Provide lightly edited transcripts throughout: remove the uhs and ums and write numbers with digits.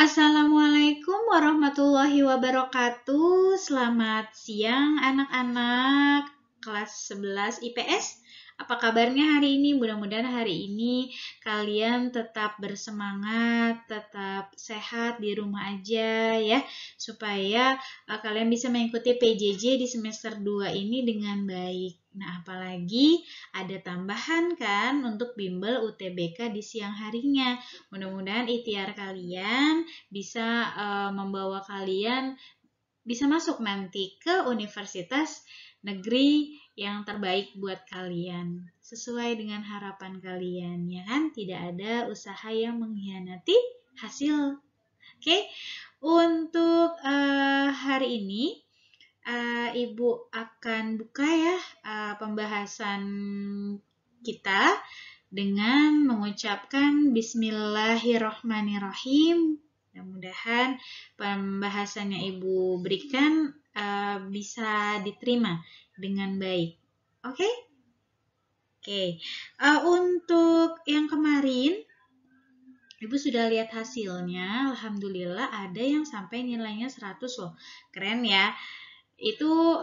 Assalamualaikum warahmatullahi wabarakatuh. Selamat siang anak-anak kelas 11 IPS. Apa kabarnya hari ini? Mudah-mudahan hari ini kalian tetap bersemangat, tetap sehat di rumah aja ya, supaya kalian bisa mengikuti PJJ di semester 2 ini dengan baik. Nah, apalagi ada tambahan kan untuk bimbel UTBK di siang harinya. Mudah-mudahan ikhtiar kalian bisa membawa kalian bisa masuk nanti ke universitas negeri yang terbaik buat kalian sesuai dengan harapan kalian, ya kan? Tidak ada usaha yang mengkhianati hasil. Oke, untuk hari ini Ibu akan buka ya pembahasan kita dengan mengucapkan Bismillahirrohmanirrohim. Mudah-mudahan pembahasannya Ibu berikan bisa diterima dengan baik. Oke? Oke. Untuk yang kemarin, Ibu sudah lihat hasilnya. Alhamdulillah ada yang sampai nilainya 100 loh. Keren ya. Itu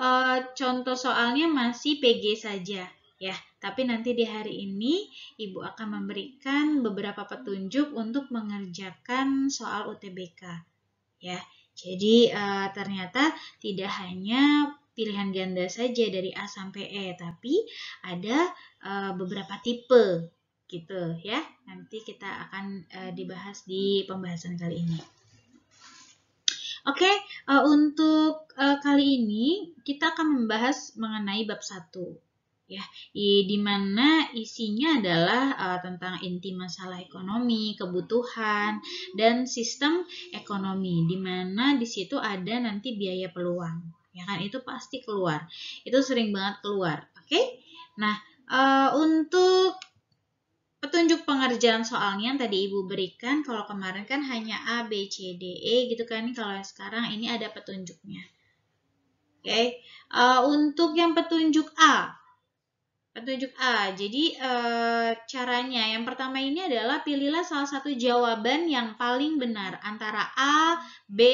contoh soalnya masih PG saja ya. Tapi nanti di hari ini Ibu akan memberikan beberapa petunjuk untuk mengerjakan soal UTBK ya. Jadi ternyata tidak hanya pilihan ganda saja dari A sampai E, tapi ada beberapa tipe gitu ya. Nanti kita akan dibahas di pembahasan kali ini. Oke, untuk kali ini kita akan membahas mengenai bab 1 ya, di mana isinya adalah tentang inti masalah ekonomi, kebutuhan, dan sistem ekonomi, di mana di situ ada nanti biaya peluang, ya kan, itu pasti keluar, itu sering banget keluar. Oke, nah untuk petunjuk pengerjaan soalnya yang tadi Ibu berikan, kalau kemarin kan hanya A, B, C, D, E gitu kan. Kalau sekarang ini ada petunjuknya. Oke, untuk yang petunjuk A. Petunjuk A, jadi caranya yang pertama ini adalah pilihlah salah satu jawaban yang paling benar antara A, B,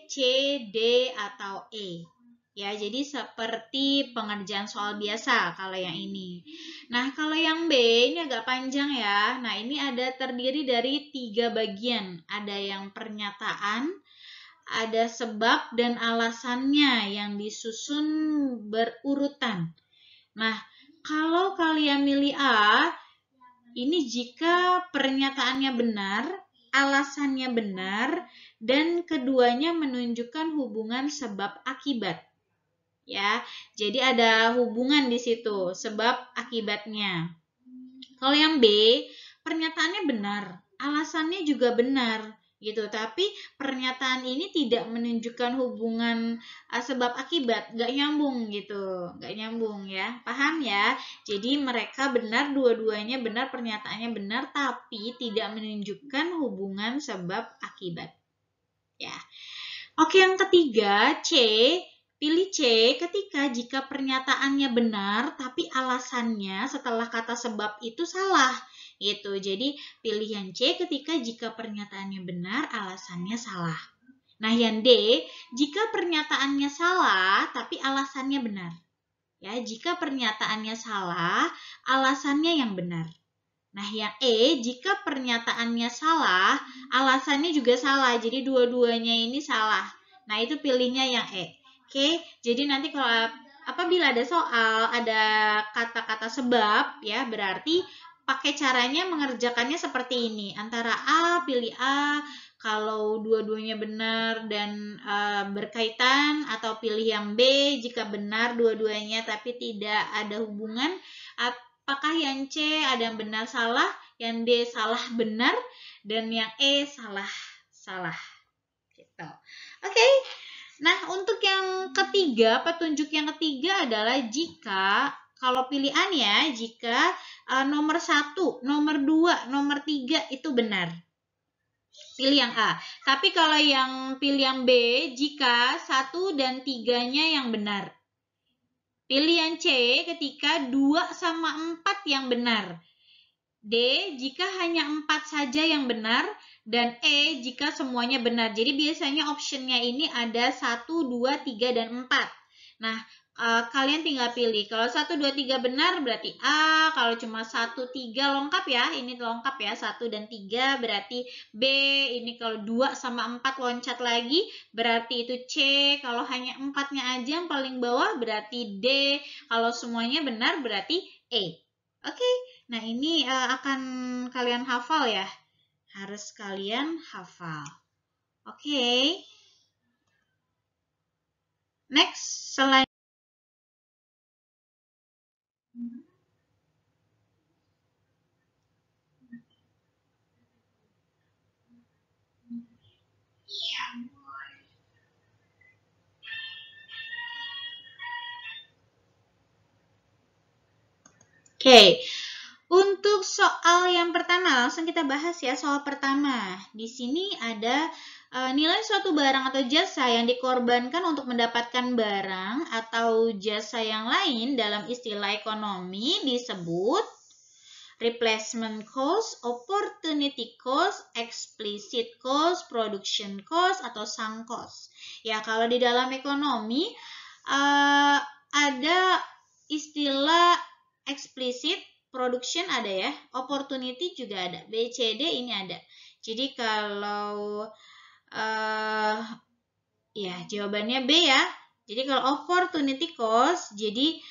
C, D, atau E. Ya, jadi seperti pengerjaan soal biasa kalau yang ini. Nah, kalau yang B ini agak panjang ya. Nah, ini ada terdiri dari 3 bagian. Ada yang pernyataan, ada sebab dan alasannya yang disusun berurutan. Nah, kalau kalian milih A, ini jika pernyataannya benar, alasannya benar, dan keduanya menunjukkan hubungan sebab akibat. Ya, jadi ada hubungan di situ, sebab akibatnya. Kalau yang B, pernyataannya benar, alasannya juga benar, gitu. Tapi pernyataan ini tidak menunjukkan hubungan sebab akibat, nggak nyambung gitu, nggak nyambung ya, paham ya? Jadi mereka benar, dua-duanya benar, pernyataannya benar, tapi tidak menunjukkan hubungan sebab akibat. Ya. Oke, yang ketiga, C. Pilih C ketika jika pernyataannya benar, tapi alasannya setelah kata sebab itu salah. Itu. Jadi, pilih yang C ketika jika pernyataannya benar, alasannya salah. Nah, yang D, jika pernyataannya salah, tapi alasannya benar. Ya, jika pernyataannya salah, alasannya yang benar. Nah, yang E, jika pernyataannya salah, alasannya juga salah. Jadi, dua-duanya ini salah. Nah, itu pilihnya yang E. Oke, jadi nanti kalau apabila ada soal, ada kata-kata sebab, ya berarti pakai caranya mengerjakannya seperti ini. Antara A, pilih A, kalau dua-duanya benar dan berkaitan, atau pilih yang B jika benar dua-duanya tapi tidak ada hubungan. Apakah yang C ada yang benar salah, yang D salah benar, dan yang E salah salah. Gitu. Oke. Nah, untuk yang ketiga, petunjuk yang ketiga adalah jika, kalau pilihan ya, jika nomor 1, nomor 2, nomor 3 itu benar. Pilih yang A. Tapi kalau yang pilih yang B, jika 1 dan 3-nya yang benar. Pilih yang C ketika 2 sama 4 yang benar. D jika hanya 4 saja yang benar, dan E jika semuanya benar. Jadi biasanya optionnya ini ada 1, 2, 3, dan 4. Nah, kalian tinggal pilih. Kalau 1, 2, 3 benar berarti A. Kalau cuma 1, 3 lengkap ya. Ini lengkap ya. 1 dan 3 berarti B. Ini kalau 2 sama 4 loncat lagi berarti itu C. Kalau hanya 4-nya aja yang paling bawah berarti D. Kalau semuanya benar berarti E. Oke, nah ini akan kalian hafal ya. Harus kalian hafal. Oke. Next, selanjutnya. Oke, untuk soal yang pertama, langsung kita bahas ya soal pertama. Di sini ada nilai suatu barang atau jasa yang dikorbankan untuk mendapatkan barang atau jasa yang lain dalam istilah ekonomi disebut replacement cost, opportunity cost, explicit cost, production cost, atau sunk cost. Ya, kalau di dalam ekonomi ada istilah explicit, production ada ya, opportunity juga ada, BCD ini ada. Jadi kalau ya jawabannya B ya. Jadi kalau opportunity cost, jadi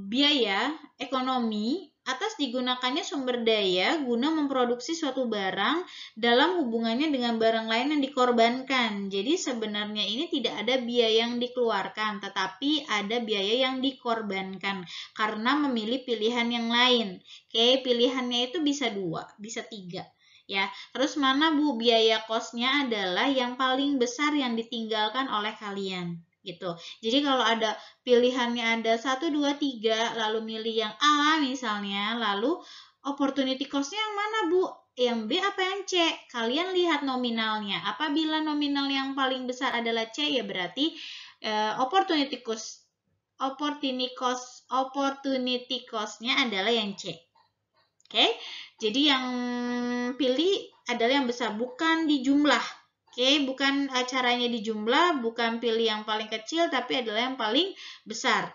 biaya ekonomi atas digunakannya sumber daya guna memproduksi suatu barang dalam hubungannya dengan barang lain yang dikorbankan. Jadi sebenarnya ini tidak ada biaya yang dikeluarkan, tetapi ada biaya yang dikorbankan karena memilih pilihan yang lain. Oke, pilihannya itu bisa 2, bisa 3. Ya, terus mana Bu biaya kosnya adalah yang paling besar yang ditinggalkan oleh kalian gitu. Jadi kalau ada pilihannya ada 1, 2, 3 lalu milih yang A misalnya, lalu opportunity cost-nya yang mana Bu? Yang B apa yang C? Kalian lihat nominalnya. Apabila nominal yang paling besar adalah C ya berarti opportunity cost-nya adalah yang C. Oke, jadi yang pilih adalah yang besar, bukan di jumlah. Oke, bukan caranya di jumlah, bukan pilih yang paling kecil, tapi adalah yang paling besar.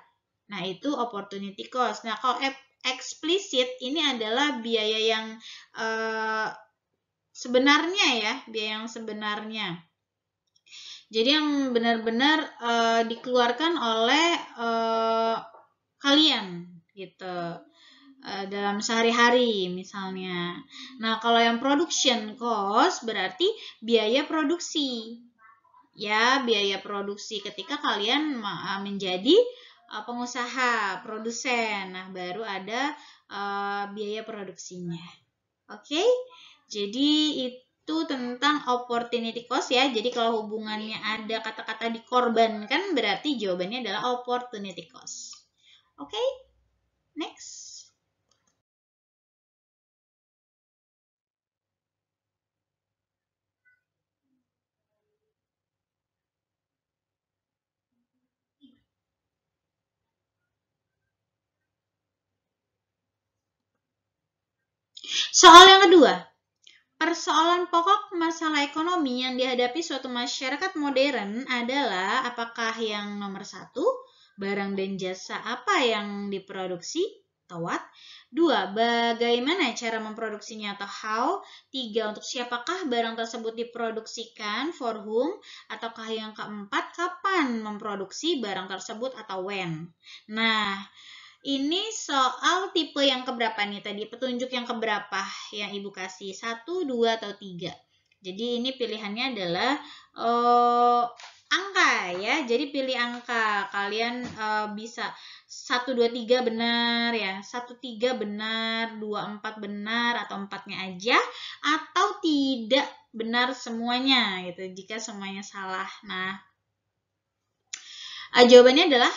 Nah, itu opportunity cost. Nah, kalau explicit ini adalah biaya yang sebenarnya ya, biaya yang sebenarnya. Jadi yang benar-benar dikeluarkan oleh kalian gitu. Dalam sehari-hari misalnya. Nah, kalau yang production cost berarti biaya produksi. Ya, biaya produksi ketika kalian menjadi pengusaha, produsen. Nah, baru ada biaya produksinya. Oke? Jadi itu tentang opportunity cost ya. Jadi kalau hubungannya ada kata-kata dikorbankan berarti jawabannya adalah opportunity cost. Oke? Next. Soal yang kedua, persoalan pokok masalah ekonomi yang dihadapi suatu masyarakat modern adalah apakah yang nomor 1, barang dan jasa apa yang diproduksi, atau what? 2, bagaimana cara memproduksinya atau how? 3, untuk siapakah barang tersebut diproduksikan, for whom? Ataukah yang keempat, kapan memproduksi barang tersebut atau when? Nah, ini soal tipe yang keberapa nih tadi? Petunjuk yang keberapa yang Ibu kasih? 1, 2, atau 3? Jadi ini pilihannya adalah angka ya. Jadi pilih angka. Kalian bisa 1, 2, 3 benar ya. 1, 3 benar, 2, 4 benar, atau 4-nya aja. Atau tidak benar semuanya gitu. Jika semuanya salah. Nah, jawabannya adalah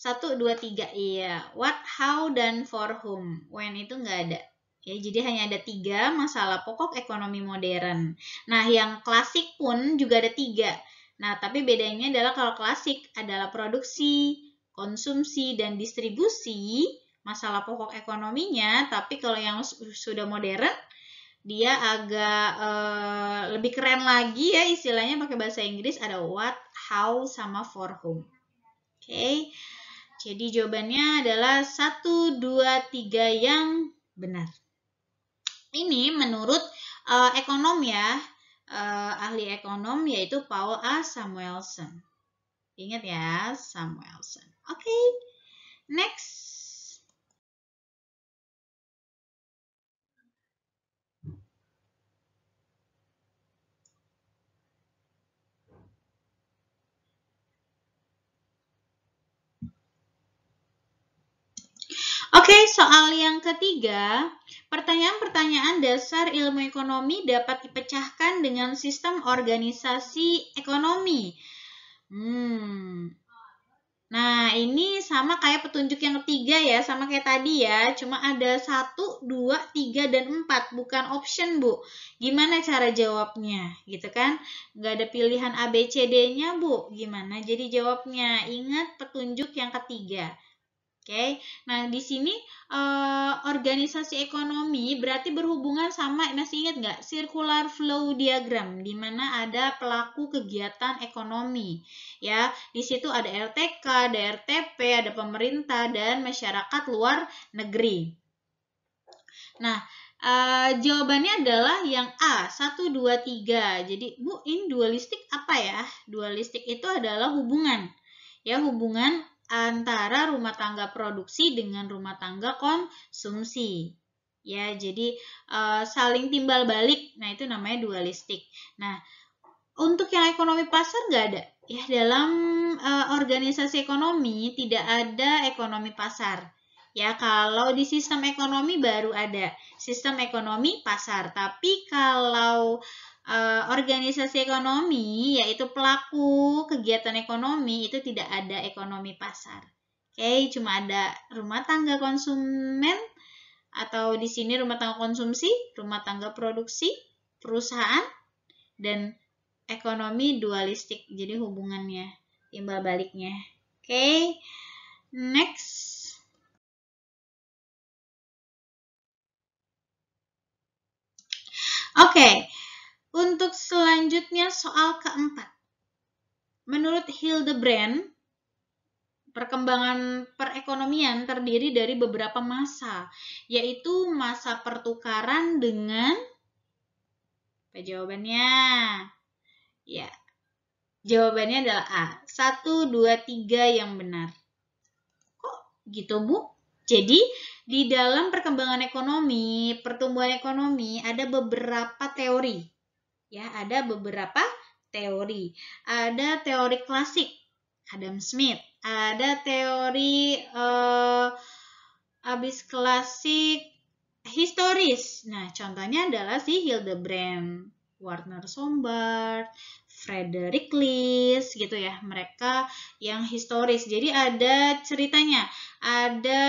1, 2, 3. Iya. What, how, dan for whom. When itu nggak ada. Ya, jadi hanya ada 3 masalah pokok ekonomi modern. Nah, yang klasik pun juga ada 3. Nah, tapi bedanya adalah kalau klasik adalah produksi, konsumsi, dan distribusi. masalah pokok ekonominya, tapi kalau yang sudah modern dia agak lebih keren lagi ya, istilahnya pakai bahasa Inggris, ada what, how, sama for whom. Oke, jadi jawabannya adalah 1, 2, 3 yang benar. Ini menurut ekonom ya, ahli ekonom yaitu Paul A. Samuelson. Ingat ya, Samuelson. Oke, next. Oke, soal yang ketiga, pertanyaan-pertanyaan dasar ilmu ekonomi dapat dipecahkan dengan sistem organisasi ekonomi. Nah, ini sama kayak petunjuk yang ketiga ya, sama kayak tadi ya, cuma ada 1, 2, 3, dan 4, bukan option, Bu. Gimana cara jawabnya, gitu kan? Nggak ada pilihan A, B, C, D-nya, Bu. Gimana jadi jawabnya? Ingat petunjuk yang ketiga. Oke, nah di sini organisasi ekonomi berarti berhubungan sama, masih ingat nggak, circular flow diagram, di mana ada pelaku kegiatan ekonomi, ya. Di situ ada RTK, ada RTP, ada pemerintah dan masyarakat luar negeri. Nah, jawabannya adalah yang A, 1, 2, 3. Jadi, Bu, ini dualistik apa ya? Dualistik itu adalah hubungan, ya, hubungan antara rumah tangga produksi dengan rumah tangga konsumsi. Ya, jadi saling timbal balik. Nah, itu namanya dualistik. Nah, untuk yang ekonomi pasar nggak ada. Ya, dalam organisasi ekonomi tidak ada ekonomi pasar. Ya, kalau di sistem ekonomi baru ada sistem ekonomi pasar. Tapi kalau organisasi ekonomi, yaitu pelaku kegiatan ekonomi, itu tidak ada ekonomi pasar. Oke, cuma ada rumah tangga konsumen, atau di sini rumah tangga konsumsi, rumah tangga produksi, perusahaan, dan ekonomi dualistik. Jadi hubungannya, timbal baliknya. Oke, next. Oke, untuk selanjutnya soal keempat. Menurut Hildebrand, perkembangan perekonomian terdiri dari beberapa masa, yaitu masa pertukaran dengan, apa jawabannya? Ya, jawabannya adalah A, 1, 2, 3 yang benar. Kok gitu, Bu? Jadi, di dalam perkembangan ekonomi, pertumbuhan ekonomi, ada beberapa teori. Ya, ada beberapa teori. Ada teori klasik, Adam Smith. Ada teori abis klasik historis. Nah, contohnya adalah si Hildebrand, Werner Sombart, Frederick List, gitu ya. Mereka yang historis. Jadi ada ceritanya, ada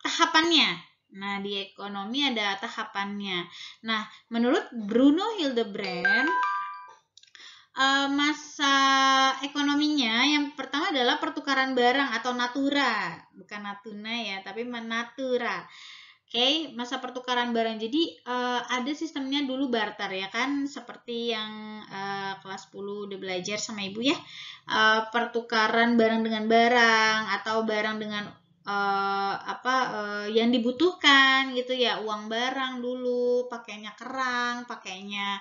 tahapannya. Nah, di ekonomi ada tahapannya. Nah, menurut Bruno Hildebrand, masa ekonominya yang pertama adalah pertukaran barang atau natura, bukan natuna ya, tapi natura. Oke, masa pertukaran barang. Jadi ada sistemnya dulu barter ya kan, seperti yang kelas 10 udah belajar sama Ibu ya. Pertukaran barang dengan barang atau barang dengan yang dibutuhkan gitu ya, uang barang dulu, pakainya kerang, pakainya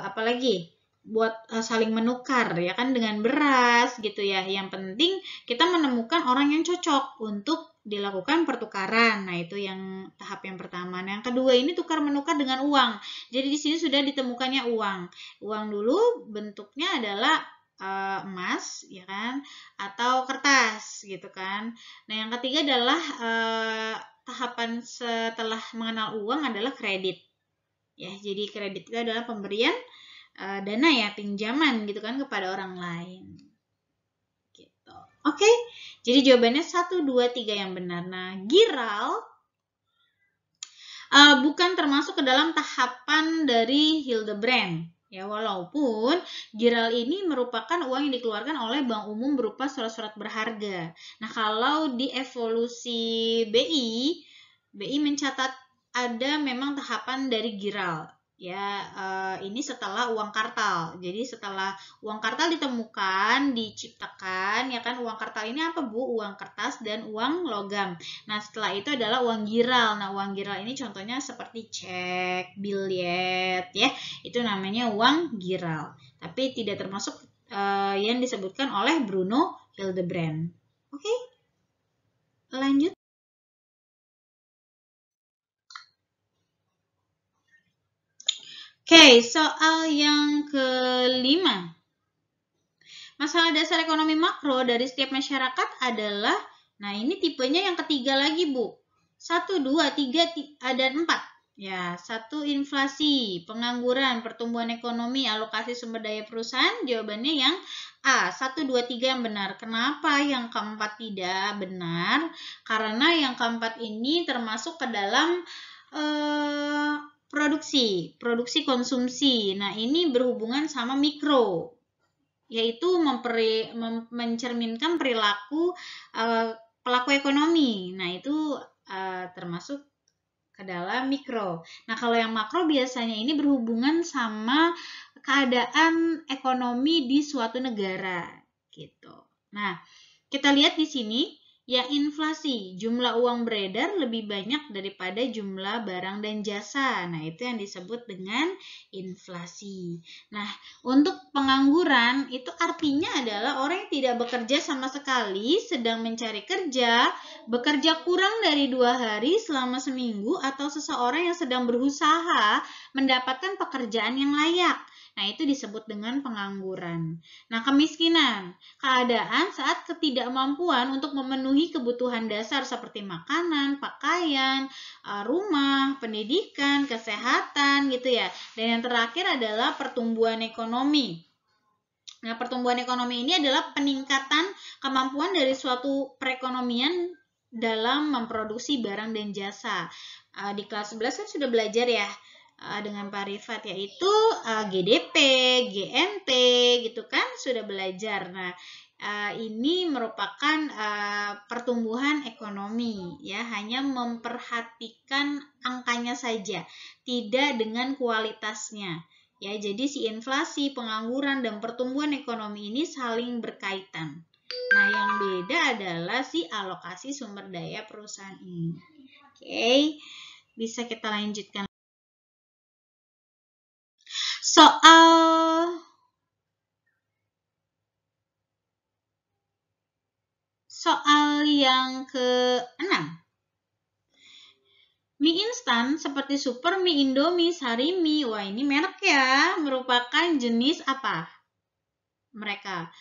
apalagi buat saling menukar ya kan, dengan beras gitu ya. Yang penting kita menemukan orang yang cocok untuk dilakukan pertukaran. Nah, itu yang tahap yang pertama. Nah, yang kedua ini tukar menukar dengan uang. Jadi di sini sudah ditemukannya uang. Uang dulu bentuknya adalah emas ya kan, atau kertas gitu kan. Nah, yang ketiga adalah tahapan setelah mengenal uang adalah kredit. Ya, jadi kredit itu adalah pemberian dana ya, pinjaman gitu kan kepada orang lain. Gitu. Oke, jadi jawabannya 1, 2, 3 yang benar. Nah, Giral bukan termasuk ke dalam tahapan dari Hildebrand. Ya, walaupun giral ini merupakan uang yang dikeluarkan oleh bank umum berupa surat-surat berharga. Nah, kalau di evolusi BI mencatat ada memang tahapan dari giral. Ya, ini setelah uang kartal. Jadi setelah uang kartal ditemukan, diciptakan, ya kan, uang kartal ini apa, Bu? Uang kertas dan uang logam. Nah, setelah itu adalah uang giral. Nah, uang giral ini contohnya seperti cek, biljet, ya. Itu namanya uang giral. Tapi tidak termasuk yang disebutkan oleh Bruno Hildebrand. Oke, lanjut. Oke, soal yang kelima. Masalah dasar ekonomi makro dari setiap masyarakat adalah, nah ini tipenya yang ketiga lagi, Bu. 1, 2, 3, dan 4. Ya, 1 inflasi, pengangguran, pertumbuhan ekonomi, alokasi sumber daya perusahaan. Jawabannya yang A, 1, 2, 3 yang benar. Kenapa yang keempat tidak benar? Karena yang keempat ini termasuk ke dalam produksi konsumsi. Nah, ini berhubungan sama mikro, yaitu mencerminkan perilaku pelaku ekonomi. Nah, itu termasuk ke dalam mikro. Nah, kalau yang makro biasanya ini berhubungan sama keadaan ekonomi di suatu negara, gitu. Nah, kita lihat di sini. Ya, inflasi, jumlah uang beredar lebih banyak daripada jumlah barang dan jasa. Nah, itu yang disebut dengan inflasi. Nah, untuk pengangguran, itu artinya adalah orang yang tidak bekerja sama sekali, sedang mencari kerja, bekerja kurang dari 2 hari selama seminggu, atau seseorang yang sedang berusaha mendapatkan pekerjaan yang layak. Nah, itu disebut dengan pengangguran. Nah, kemiskinan, keadaan saat ketidakmampuan untuk memenuhi kebutuhan dasar seperti makanan, pakaian, rumah, pendidikan, kesehatan, gitu ya. Dan yang terakhir adalah pertumbuhan ekonomi. Nah, pertumbuhan ekonomi ini adalah peningkatan kemampuan dari suatu perekonomian dalam memproduksi barang dan jasa. Di kelas 11 kan sudah belajar ya, dengan Pak Rifat, yaitu GDP, GNP, gitu kan, sudah belajar. Nah, ini merupakan pertumbuhan ekonomi, ya, hanya memperhatikan angkanya saja, tidak dengan kualitasnya. Ya, jadi si inflasi, pengangguran, dan pertumbuhan ekonomi ini saling berkaitan. Nah, yang beda adalah si alokasi sumber daya perusahaan ini. Oke, bisa kita lanjutkan. Soal yang ke-6. Mie instan seperti Super Mie, Indomie, Sarimi, wah ini merek ya, merupakan jenis apa mereka?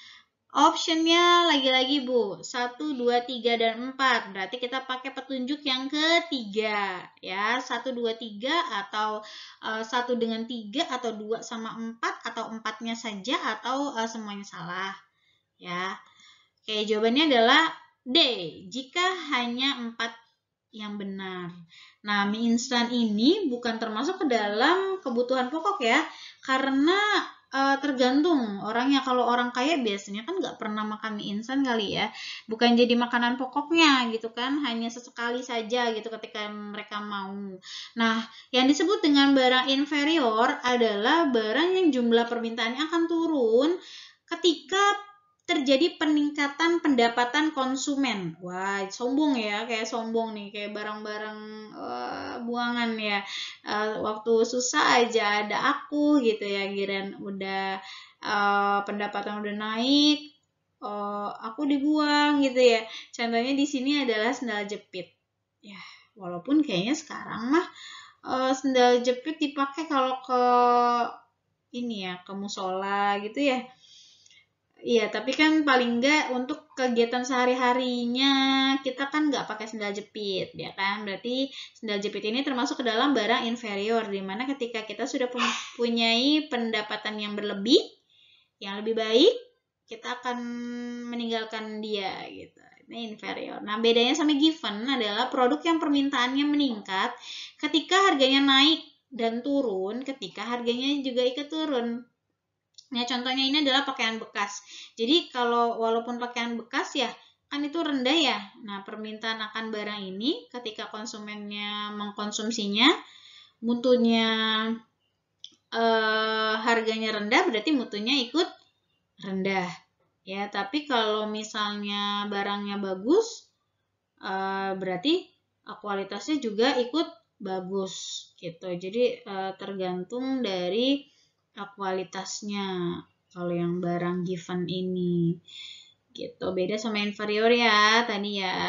Optionnya lagi-lagi Bu, 1, 2, 3, dan 4. Berarti kita pakai petunjuk yang ketiga. Ya, 1, 2, 3 atau 1 dengan 3 atau 2 sama 4 atau 4-nya saja atau semuanya salah. Ya. Oke, jawabannya adalah D. Jika hanya 4 yang benar. Nah, mie instan ini bukan termasuk ke dalam kebutuhan pokok ya. Karena tergantung orangnya. Kalau orang kaya biasanya kan nggak pernah makan mie instan kali ya, bukan jadi makanan pokoknya gitu kan, hanya sesekali saja gitu ketika mereka mau. Nah, yang disebut dengan barang inferior adalah barang yang jumlah permintaannya akan turun ketika terjadi peningkatan pendapatan konsumen. Wah, sombong ya, kayak sombong nih, kayak barang-barang buangan ya. Waktu susah aja ada aku gitu ya, giran udah pendapatan udah naik, aku dibuang gitu ya. Contohnya di sini adalah sendal jepit. Ya, walaupun kayaknya sekarang mah sendal jepit dipakai kalau ke ini ya, ke musola gitu ya. Iya, tapi kan paling enggak untuk kegiatan sehari-harinya kita kan nggak pakai sendal jepit, ya kan? Berarti sendal jepit ini termasuk ke dalam barang inferior, di mana ketika kita sudah mempunyai pendapatan yang berlebih, yang lebih baik, kita akan meninggalkan dia, gitu. Ini inferior. Nah, bedanya sama given adalah produk yang permintaannya meningkat ketika harganya naik dan turun ketika harganya juga ikut turun. Nah, contohnya ini adalah pakaian bekas. Jadi kalau walaupun pakaian bekas ya, kan itu rendah ya. Nah, permintaan akan barang ini ketika konsumennya mengkonsumsinya, mutunya harganya rendah, berarti mutunya ikut rendah. Ya, tapi kalau misalnya barangnya bagus, berarti kualitasnya juga ikut bagus gitu. Jadi tergantung dari kualitasnya kalau yang barang given ini gitu. Beda sama inferior ya tadi ya.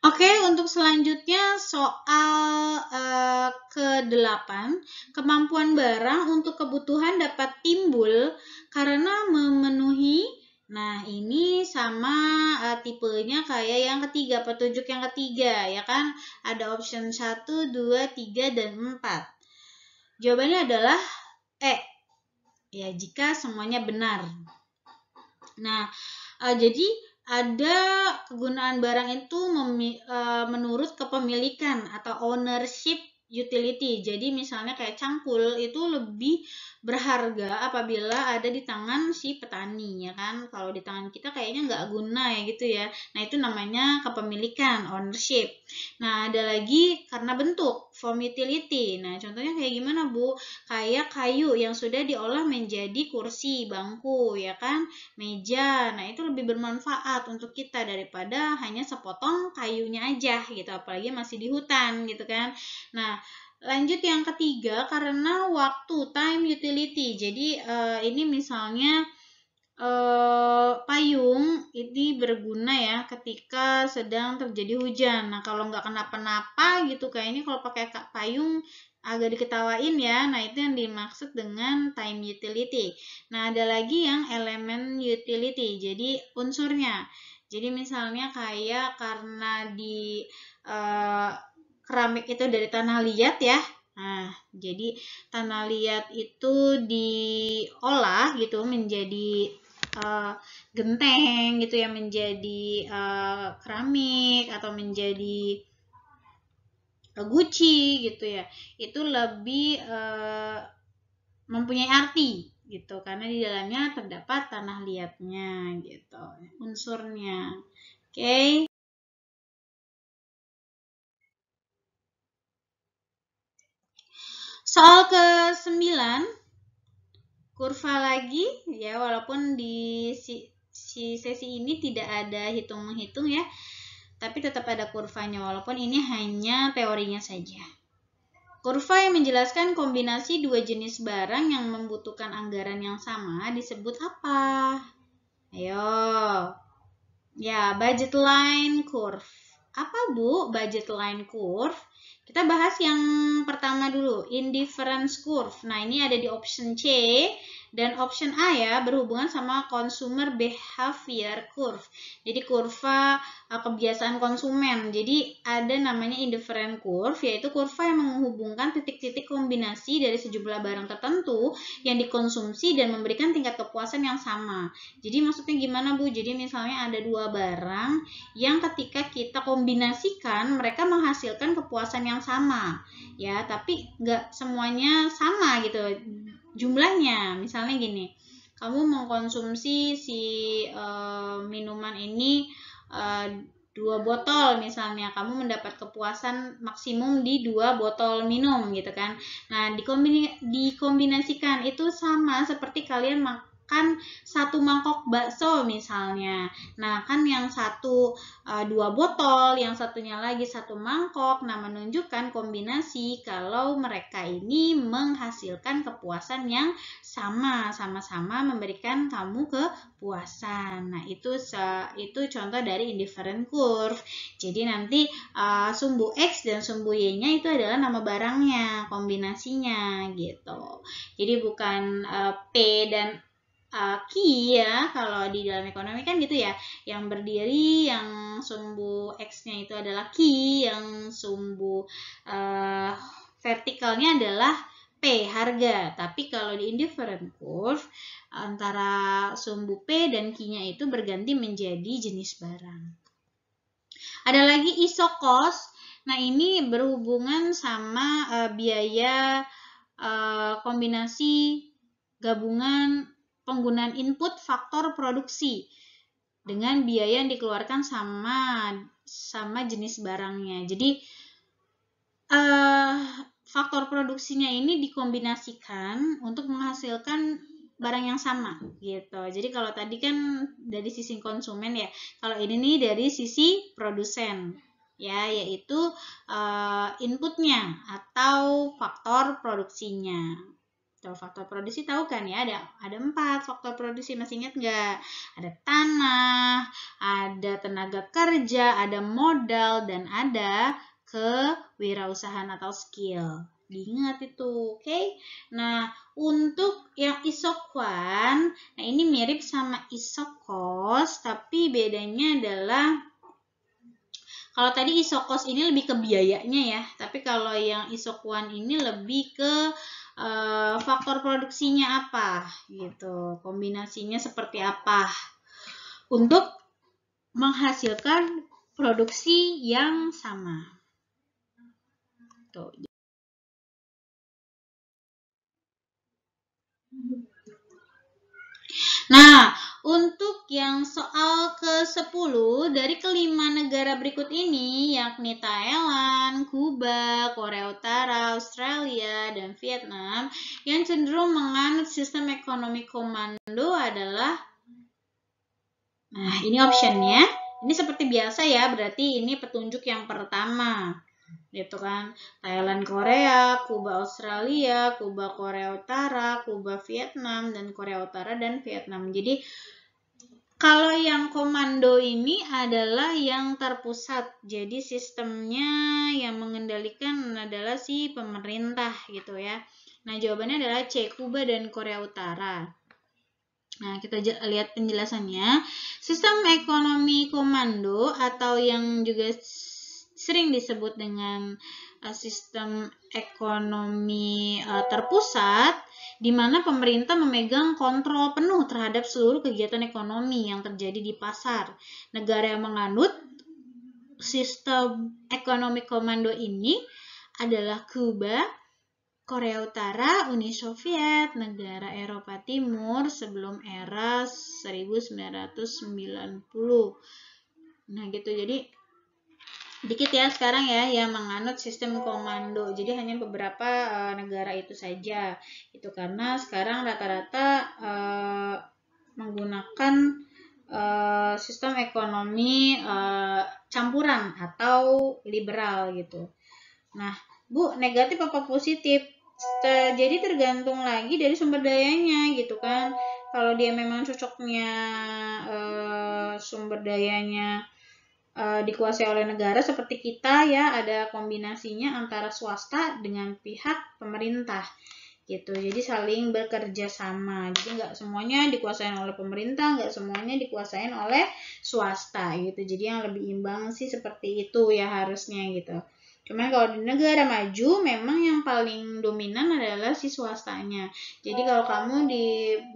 Oke, untuk selanjutnya soal ke-8, kemampuan barang untuk kebutuhan dapat timbul karena memenuhi. Nah, ini sama tipenya kayak yang ketiga, petunjuk yang ketiga, ya kan? Ada option 1, 2, 3, dan 4. Jawabannya adalah E. Ya, jika semuanya benar. Nah, jadi ada kegunaan barang itu menurut kepemilikan atau ownership utility. Jadi misalnya kayak cangkul itu lebih berharga apabila ada di tangan si petani, ya kan? Kalau di tangan kita kayaknya nggak guna ya gitu ya. Nah, itu namanya kepemilikan, ownership. Nah, ada lagi karena bentuk, form utility. Nah, contohnya kayak gimana, Bu? Kayak kayu yang sudah diolah menjadi kursi, bangku, ya kan? Meja. Nah, itu lebih bermanfaat untuk kita daripada hanya sepotong kayunya aja gitu, apalagi masih di hutan gitu kan. Nah, lanjut yang ketiga karena waktu, time utility. Jadi ini misalnya payung ini berguna ya ketika sedang terjadi hujan. Nah, kalau nggak kenapa-napa gitu kayaknya kalau pakai payung agak diketawain ya. Nah, itu yang dimaksud dengan time utility. Nah, ada lagi yang elemen utility. Jadi unsurnya. Jadi misalnya kayak karena di keramik itu dari tanah liat ya. Nah, jadi tanah liat itu diolah gitu menjadi genteng gitu ya, menjadi keramik atau menjadi guci gitu ya. Itu lebih mempunyai arti gitu karena di dalamnya terdapat tanah liatnya gitu unsurnya. Oke. Soal ke-9 kurva lagi ya, walaupun di sesi ini tidak ada hitung-menghitung ya, tapi tetap ada kurvanya walaupun ini hanya teorinya saja. Kurva yang menjelaskan kombinasi dua jenis barang yang membutuhkan anggaran yang sama disebut apa? Ayo. Ya, budget line curve. Apa, Bu, budget line curve? Kita bahas yang pertama dulu, indifference curve. Nah, ini ada di option C dan option A ya, berhubungan sama consumer behavior curve. Jadi kurva kebiasaan konsumen. Jadi ada namanya indifferent curve, yaitu kurva yang menghubungkan titik-titik kombinasi dari sejumlah barang tertentu yang dikonsumsi dan memberikan tingkat kepuasan yang sama. Jadi maksudnya gimana Bu? Jadi misalnya ada dua barang yang ketika kita kombinasikan mereka menghasilkan kepuasan yang sama ya, tapi nggak semuanya sama gitu jumlahnya. Misalnya gini, kamu mengkonsumsi si minuman ini 2 botol misalnya, kamu mendapat kepuasan maksimum di 2 botol minum gitu kan. Nah, dikombinasikan itu sama seperti kalian makan 1 mangkok bakso misalnya. Nah, kan yang satu 2 botol, yang satunya lagi 1 mangkok. Nah, menunjukkan kombinasi kalau mereka ini menghasilkan kepuasan yang sama-sama memberikan kamu kepuasan. Nah, itu contoh dari indifferent curve. Jadi nanti sumbu X dan sumbu Y-nya itu adalah nama barangnya, kombinasinya gitu. Jadi bukan P dan Q ya, kalau di dalam ekonomi kan gitu ya, yang berdiri yang sumbu X-nya itu adalah Q, yang sumbu vertikalnya adalah P, harga. Tapi kalau di indifferent curve, antara sumbu P dan Q-nya itu berganti menjadi jenis barang. Ada lagi isokos. Nah, ini berhubungan sama biaya kombinasi gabungan penggunaan input faktor produksi dengan biaya yang dikeluarkan sama jenis barangnya. Jadi faktor produksinya ini dikombinasikan untuk menghasilkan barang yang sama gitu. Jadi kalau tadi kan dari sisi konsumen ya, kalau ini nih dari sisi produsen ya, yaitu inputnya atau faktor produksinya. Faktor produksi tahu kan ya, ada 4 faktor produksi, masih ingat nggak? Ada tanah, ada tenaga kerja, ada modal, dan ada kewirausahaan atau skill. Diingat itu, oke? Nah, untuk yang isokwan, nah ini mirip sama isokos, tapi bedanya adalah kalau tadi isokos ini lebih ke biayanya ya, tapi kalau yang isokwan ini lebih ke faktor produksinya apa gitu, kombinasinya seperti apa untuk menghasilkan produksi yang sama. Tuh. Nah, untuk yang soal ke-10 dari kelima negara berikut ini, yakni Thailand, Kuba, Korea Utara, Australia, dan Vietnam, yang cenderung menganut sistem ekonomi komando adalah, nah ini optionnya, ini seperti biasa ya, berarti ini petunjuk yang pertama. Gitu kan, Thailand Korea, Kuba Australia, Kuba Korea Utara, Kuba Vietnam, dan Korea Utara dan Vietnam. Jadi kalau yang komando ini adalah yang terpusat, jadi sistemnya yang mengendalikan adalah si pemerintah gitu ya. Nah, jawabannya adalah C, Kuba dan Korea Utara. Nah, kita lihat penjelasannya. Sistem ekonomi komando atau yang juga sering disebut dengan sistem ekonomi terpusat, di mana pemerintah memegang kontrol penuh terhadap seluruh kegiatan ekonomi yang terjadi di pasar. Negara yang menganut sistem ekonomi komando ini adalah Kuba, Korea Utara, Uni Soviet, negara Eropa Timur sebelum era 1990. Nah gitu, jadi dikit ya sekarang ya yang menganut sistem komando. Jadi hanya beberapa negara itu saja. Itu karena sekarang rata-rata menggunakan sistem ekonomi campuran atau liberal gitu. Nah, Bu, negatif apa positif? Jadi tergantung lagi dari sumber dayanya gitu kan. Kalau dia memang cocoknya sumber dayanya dikuasai oleh negara seperti kita ya, ada kombinasinya antara swasta dengan pihak pemerintah gitu. Jadi saling bekerja sama. Jadi nggak semuanya dikuasain oleh pemerintah, nggak semuanya dikuasain oleh swasta gitu. Jadi yang lebih imbang sih seperti itu ya harusnya gitu. Cuman kalau di negara maju memang yang paling dominan adalah si swastanya. Jadi kalau kamu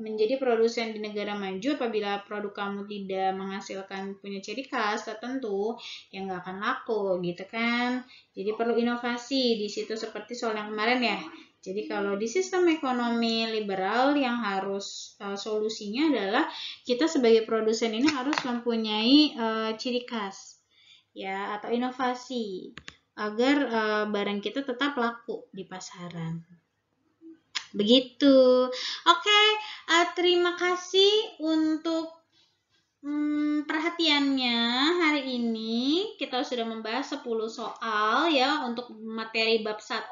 menjadi produsen di negara maju, apabila produk kamu tidak menghasilkan punya ciri khas tertentu, ya nggak akan laku gitu kan. Jadi perlu inovasi di situ seperti soal yang kemarin ya. Jadi kalau di sistem ekonomi liberal yang harus solusinya adalah kita sebagai produsen ini harus mempunyai ciri khas ya atau inovasi agar barang kita tetap laku di pasaran. Begitu. Oke, terima kasih untuk perhatiannya hari ini. Kita sudah membahas 10 soal ya untuk materi bab 1.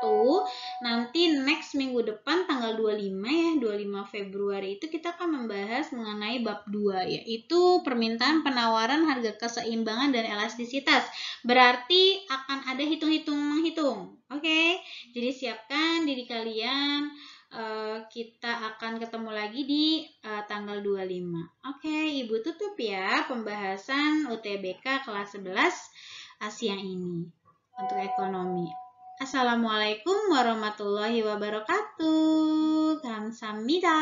Nanti next minggu depan tanggal 25 ya, 25 Februari itu kita akan membahas mengenai bab 2 yaitu permintaan penawaran harga keseimbangan dan elastisitas. Berarti akan ada hitung-hitung menghitung. Oke. Jadi siapkan diri kalian. Kita akan ketemu lagi di tanggal 25. Oke, Ibu tutup ya pembahasan UTBK kelas 11 siang ini untuk ekonomi. Assalamualaikum warahmatullahi wabarakatuh. Kamsahamnida.